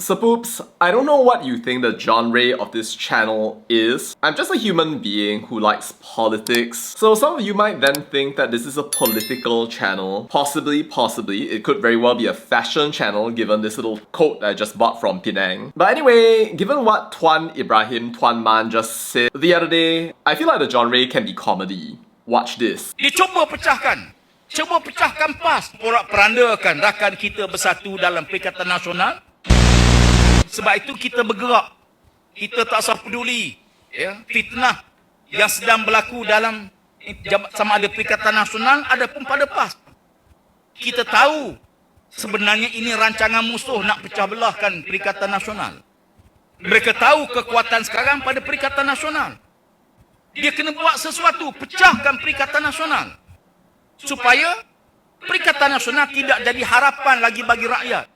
So Poops, I don't know what you think the genre of this channel is. I'm just a human being who likes politics. So some of you might then think that this is a political channel. Possibly, it could very well be a fashion channel given this little coat that I just bought from Penang. But anyway, given what Tuan Ibrahim Tuan Man just said the other day, I feel like the genre can be comedy. Watch this. Dia cuba pecahkan PAS, porak-perandakan rakan kita bersatu dalam Perikatan Nasional. Sebab itu kita bergerak. Kita tak usah peduli fitnah yang sedang berlaku dalam sama ada Perikatan Nasional ataupun pada PAS. Kita tahu sebenarnya ini rancangan musuh nak pecah belahkan Perikatan Nasional. Mereka tahu kekuatan sekarang pada Perikatan Nasional. Dia kena buat sesuatu, pecahkan Perikatan Nasional. Supaya Perikatan Nasional tidak jadi harapan lagi bagi rakyat.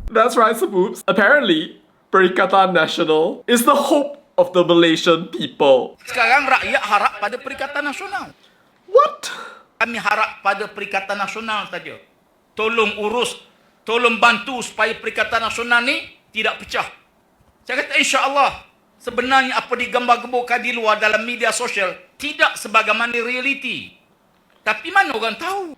That's right, Saboops. Apparently, Perikatan Nasional is the hope of the Malaysian people. Sekarang rakyat harap pada Perikatan Nasional. What? Kami harap pada Perikatan Nasional saja. Tolong urus, tolong bantu supaya Perikatan Nasional ni tidak pecah. Saya kata insya-Allah, sebenarnya apa digambar-gemburkan di luar dalam media sosial tidak sebagaimana realiti. Tapi mana orang tahu?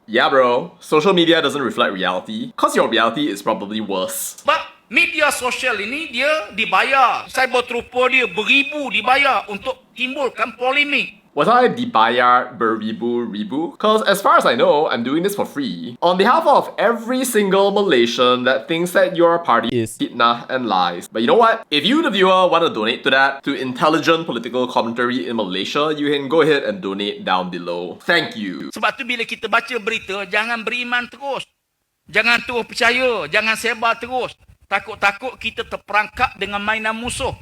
Yeah bro, social media doesn't reflect reality, cause your reality is probably worse. Sebab media sosial ini dia dibayar. Cyber trooper dia beribu dibayar untuk timbulkan polemik. Was I dibayar beribu-ribu? Cause as far as I know, I'm doing this for free. On behalf of every single Malaysian that thinks that your party is fitnah and lies. But you know what? If you, the viewer, want to donate to that, to intelligent political commentary in Malaysia, you can go ahead and donate down below. Thank you. Sebab tu bila kita baca berita, jangan beriman terus. Jangan terus percaya, jangan sebar terus. Takut-takut kita terperangkap dengan mainan musuh.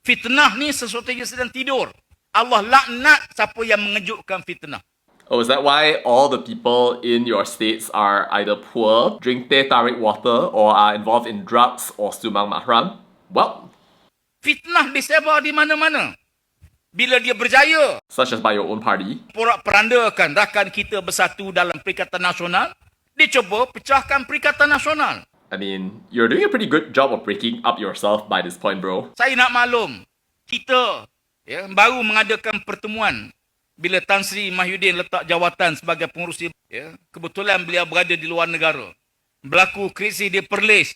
Fitnah ni sesuatu yang sedang tidur. Allah laknat siapa yang mengejutkan fitnah. Oh, is that why all the people in your states are either poor, drink teh tarik water, or are involved in drugs or sumang mahram? Well, fitnah disebar di mana-mana. Bila dia berjaya, such as by your own party, porak-perandakan rakan kita bersatu dalam Perikatan Nasional, dia cuba pecahkan Perikatan Nasional. I mean, you're doing a pretty good job of breaking up yourself by this point, bro. Saya nak maklum, kita baru mengadakan pertemuan bila Tan Sri Mahyudin letak jawatan sebagai pengurusi. Kebetulan beliau berada di luar negara. Berlaku krisis di Perlis.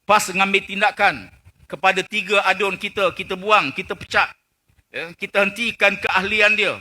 PAS mengambil tindakan kepada 3 adun kita. Kita buang, kita pecat. Kita hentikan keahlian dia.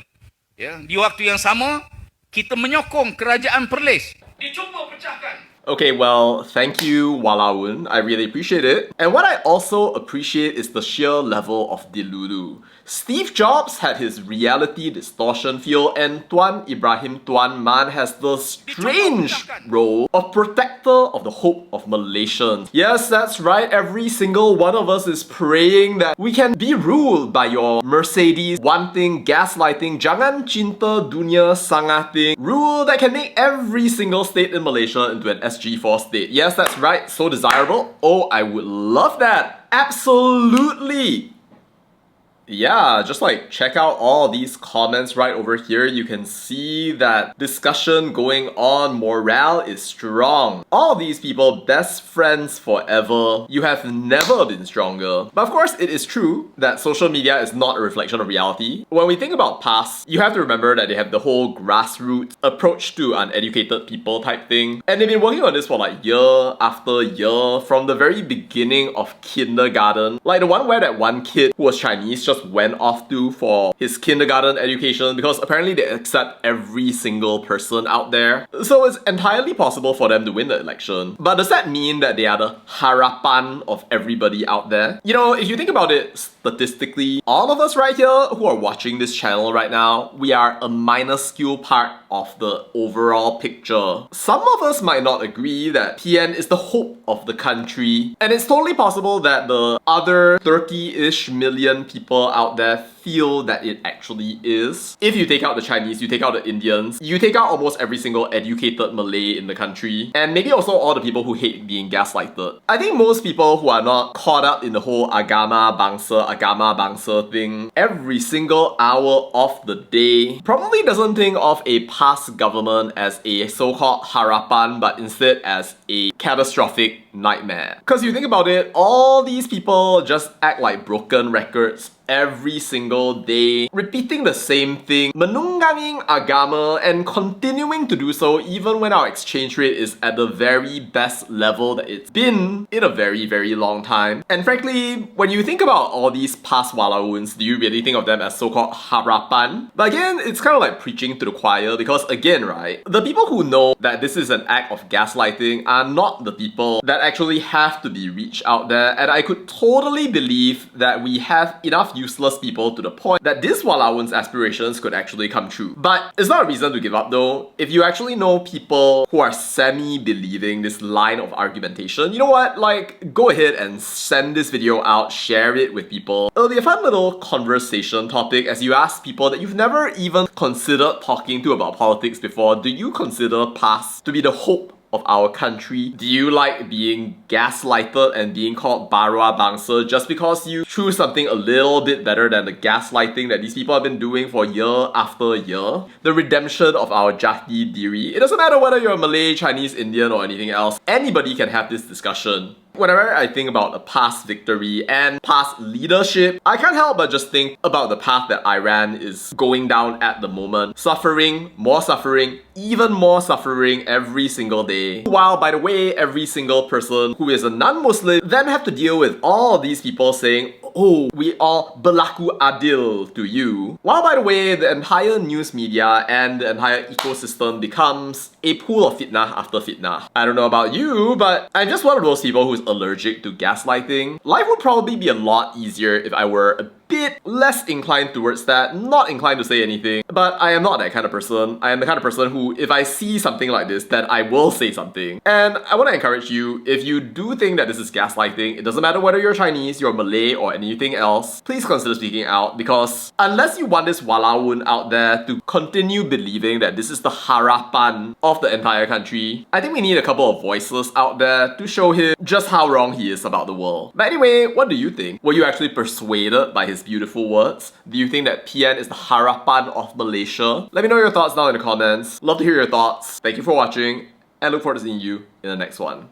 Di waktu yang sama, kita menyokong kerajaan Perlis. Dicuba pecahkan. Okay, well, thank you, Walaun. I really appreciate it. And what I also appreciate is the sheer level of delulu. Steve Jobs had his reality distortion feel, and Tuan Ibrahim Tuan Man has the strange role of protector of the hope of Malaysians. Yes, that's right. Every single one of us is praying that we can be ruled by your Mercedes, wanting, gaslighting, jangan cinta dunia sangating rule that can make every single state in Malaysia into an SG4 state. Yes, that's right. So desirable. Oh, I would love that. Absolutely. Yeah, just like check out all these comments right over here. You can see that discussion going on. Morale is strong. All these people, best friends forever. You have never been stronger. But of course, it is true that social media is not a reflection of reality. When we think about PAS, you have to remember that they have the whole grassroots approach to uneducated people type thing. And they've been working on this for like year after year, from the very beginning of kindergarten. Like the one where that one kid who was Chinese just went off to for his kindergarten education, because apparently they accept every single person out there. So it's entirely possible for them to win the election. But does that mean that they are the harapan of everybody out there? You know, if you think about it statistically, all of us right here who are watching this channel right now, we are a minuscule part of the overall picture. Some of us might not agree that PN is the hope of the country, and it's totally possible that the other 30-ish million people out there feel that it actually is. If you take out the Chinese, you take out the Indians, you take out almost every single educated Malay in the country, and maybe also all the people who hate being gaslighted. I think most people who are not caught up in the whole agama bangsa thing every single hour of the day probably doesn't think of a past government as a so-called harapan, but instead as a catastrophic nightmare. Because you think about it, all these people just act like broken records every single day, repeating the same thing, menungganging agama, and continuing to do so even when our exchange rate is at the very best level that it's been in a very, very long time. And frankly, when you think about all these past walauns, do you really think of them as so-called harapan? But again, it's kind of like preaching to the choir because again, right, the people who know that this is an act of gaslighting are not the people that actually have to be reached out there, and I could totally believe that we have enough useless people to the point that this Walawan's aspirations could actually come true. But it's not a reason to give up though. If you actually know people who are semi-believing this line of argumentation, you know what? Like, go ahead and send this video out, share it with people. It'll be a fun little conversation topic as you ask people that you've never even considered talking to about politics before. Do you consider past to be the hope of our country? Do you like being gaslighted and being called barua bangsa just because you choose something a little bit better than the gaslighting that these people have been doing for year after year? The redemption of our jati diri. It doesn't matter whether you're Malay, Chinese, Indian or anything else. Anybody can have this discussion. Whenever I think about a past victory and past leadership, I can't help but just think about the path that Iran is going down at the moment. Suffering, even more suffering every single day. While, by the way, every single person who is a non-Muslim then have to deal with all of these people saying, oh, we are berlaku adil to you. While, by the way, the entire news media and the entire ecosystem becomes a pool of fitnah after fitnah. I don't know about you, but I'm just one of those people who's allergic to gaslighting. Life would probably be a lot easier if I were a bit less inclined towards that, not inclined to say anything, but I am not that kind of person. I am the kind of person who, if I see something like this, then I will say something. And I want to encourage you, if you do think that this is gaslighting, it doesn't matter whether you're Chinese, you're Malay, or anything else, please consider speaking out, because unless you want this walaun out there to continue believing that this is the harapan of the entire country, I think we need a couple of voices out there to show him just how wrong he is about the world. But anyway, what do you think? Were you actually persuaded by his beautiful words? Do you think that PN is the harapan of Malaysia? Let me know your thoughts down in the comments. Love to hear your thoughts. Thank you for watching, and look forward to seeing you in the next one.